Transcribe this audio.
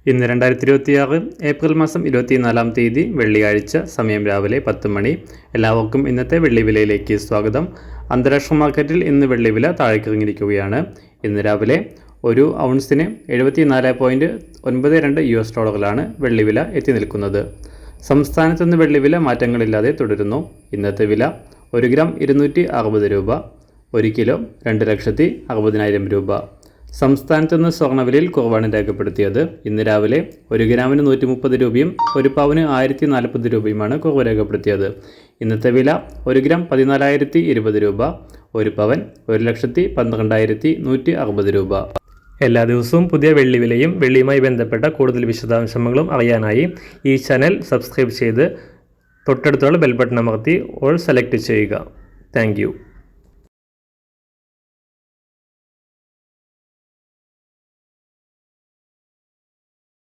ഇന്ന് 2026 ഏപ്രിൽ മാസം 24-ാം തീയതി വെള്ളിയാഴ്ച, സമയം രാവിലെ 10 മണി. എല്ലാവർക്കും ഇന്നത്തെ വെള്ളി വിലയിലേക്ക് സ്വാഗതം. അന്താരാഷ്ട്ര മാർക്കറ്റിൽ ഇന്ന് വെള്ളി വില താഴേക്കിറങ്ങിയിരിക്കുകയാണ്. ഇന്ന് രാവിലെ ഒരു ഔൺസിന് 74.92 US$ വെള്ളി വില എത്തി നിൽക്കുന്നത്. സംസ്ഥാനത്ത് നിന്ന് വെള്ളി വില മാറ്റങ്ങളില്ലാതെ തുടരുന്നു. ഇന്നത്തെ വില 1 ഗ്രാം 260 രൂപ, 1 കിലോ 2,60,000 രൂപ. സംസ്ഥാനത്ത് നിന്ന് സ്വർണ്ണവിലയിൽ കുറവാണ് രേഖപ്പെടുത്തിയത്. ഇന്ന് രാവിലെ 1 ഗ്രാമിന് 130 രൂപയും 1 പവന് 1040 രൂപയുമാണ് കുറവ് രേഖപ്പെടുത്തിയത്. ഇന്നത്തെ വില 1 ഗ്രാം 14,020 രൂപ, 1 പവൻ 1,12,160 രൂപ. എല്ലാ ദിവസവും പുതിയ വെള്ളി വിലയും വെള്ളിയുമായി ബന്ധപ്പെട്ട കൂടുതൽ വിശദാംശങ്ങളും അറിയാനായി ഈ ചാനൽ സബ്സ്ക്രൈബ് ചെയ്ത് തൊട്ടടുത്തുള്ള ബെൽ ബട്ടൺ അമർത്തി ഓൾ സെലക്ട് ചെയ്യുക. താങ്ക്